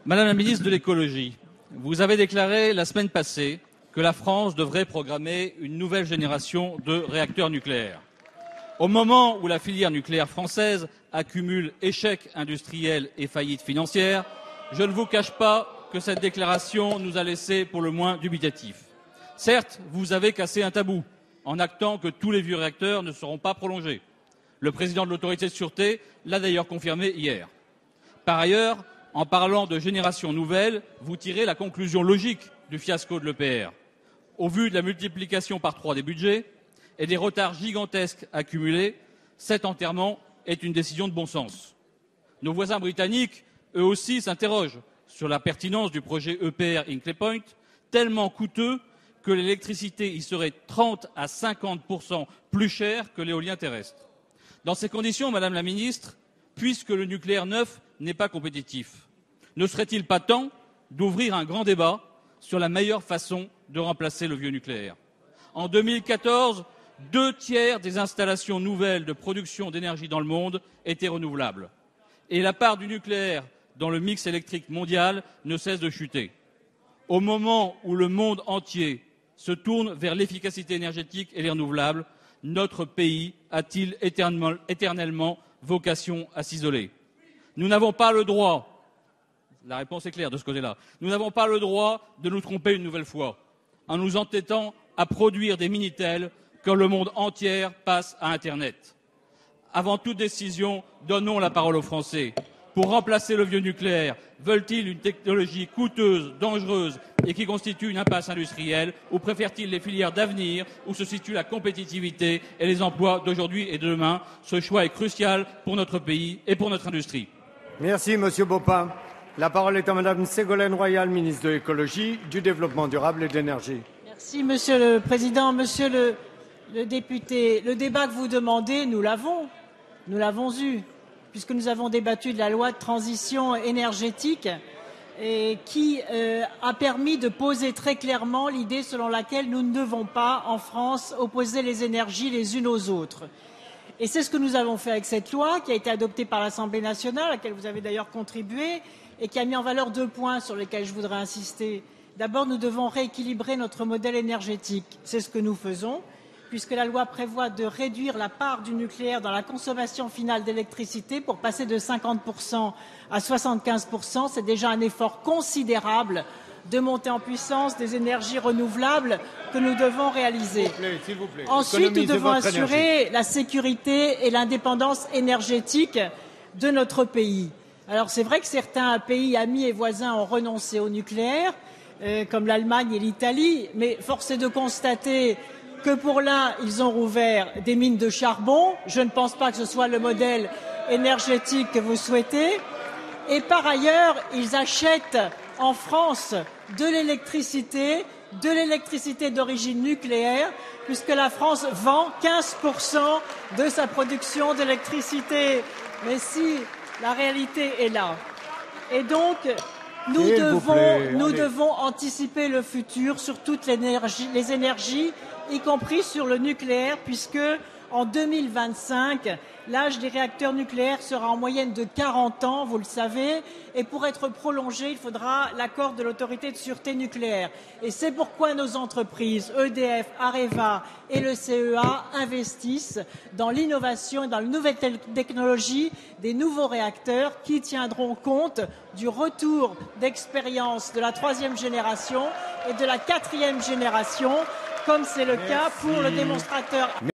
Madame la ministre de l'écologie, vous avez déclaré la semaine passée que la France devrait programmer une nouvelle génération de réacteurs nucléaires. Au moment où la filière nucléaire française accumule échecs industriels et faillites financières, je ne vous cache pas que cette déclaration nous a laissés pour le moins dubitatifs. Certes, vous avez cassé un tabou en actant que tous les vieux réacteurs ne seront pas prolongés. Le président de l'autorité de sûreté l'a d'ailleurs confirmé hier. Par ailleurs, en parlant de génération nouvelle, vous tirez la conclusion logique du fiasco de l'EPR. Au vu de la multiplication par 3 des budgets et des retards gigantesques accumulés, cet enterrement est une décision de bon sens. Nos voisins britanniques, eux aussi, s'interrogent sur la pertinence du projet EPR Hinkley Point, tellement coûteux que l'électricité y serait 30 à 50% plus chère que l'éolien terrestre. Dans ces conditions, Madame la Ministre, puisque le nucléaire neuf n'est pas compétitif, ne serait-il pas temps d'ouvrir un grand débat sur la meilleure façon de remplacer le vieux nucléaire? En 2014, 2/3 des installations nouvelles de production d'énergie dans le monde étaient renouvelables. Et la part du nucléaire dans le mix électrique mondial ne cesse de chuter. Au moment où le monde entier se tourne vers l'efficacité énergétique et les renouvelables, notre pays a-t-il éternellement vocation à s'isoler? Nous n'avons pas le droit, la réponse est claire de ce côté-là, nous n'avons pas le droit de nous tromper une nouvelle fois en nous entêtant à produire des Minitel quand le monde entier passe à Internet. Avant toute décision, donnons la parole aux Français. Pour remplacer le vieux nucléaire, veulent-ils une technologie coûteuse, dangereuse et qui constitue une impasse industrielle, ou préfèrent-ils les filières d'avenir où se situe la compétitivité et les emplois d'aujourd'hui et de demain? Ce choix est crucial pour notre pays et pour notre industrie. Merci, Monsieur Bopin. La parole est à Madame Ségolène Royal, ministre de l'écologie, du développement durable et de l'énergie. Merci, Monsieur le Président. Monsieur le député, le débat que vous demandez, nous l'avons eu, puisque nous avons débattu de la loi de transition énergétique et qui a permis de poser très clairement l'idée selon laquelle nous ne devons pas, en France, opposer les énergies les unes aux autres. Et c'est ce que nous avons fait avec cette loi qui a été adoptée par l'Assemblée nationale, à laquelle vous avez d'ailleurs contribué, et qui a mis en valeur 2 points sur lesquels je voudrais insister. D'abord, nous devons rééquilibrer notre modèle énergétique. C'est ce que nous faisons, puisque la loi prévoit de réduire la part du nucléaire dans la consommation finale d'électricité pour passer de 50% à 75%. C'est déjà un effort considérable de montée en puissance des énergies renouvelables que nous devons réaliser. S'il vous plaît. Ensuite, nous devons assurer la sécurité et l'indépendance énergétique de notre pays. Alors, c'est vrai que certains pays amis et voisins ont renoncé au nucléaire, comme l'Allemagne et l'Italie, mais force est de constater que pour l'un, ils ont rouvert des mines de charbon. Je ne pense pas que ce soit le modèle énergétique que vous souhaitez. Et par ailleurs, ils achètent en France de l'électricité d'origine nucléaire, puisque la France vend 15% de sa production d'électricité. Mais si la réalité est là. Et donc, nous devons anticiper le futur sur toutes les énergies, y compris sur le nucléaire, puisque en 2025, l'âge des réacteurs nucléaires sera en moyenne de 40 ans, vous le savez, et pour être prolongé, il faudra l'accord de l'autorité de sûreté nucléaire. Et c'est pourquoi nos entreprises, EDF, Areva et le CEA, investissent dans l'innovation et dans les nouvelles technologies des nouveaux réacteurs qui tiendront compte du retour d'expérience de la 3e génération et de la 4e génération, comme c'est le cas pour le démonstrateur.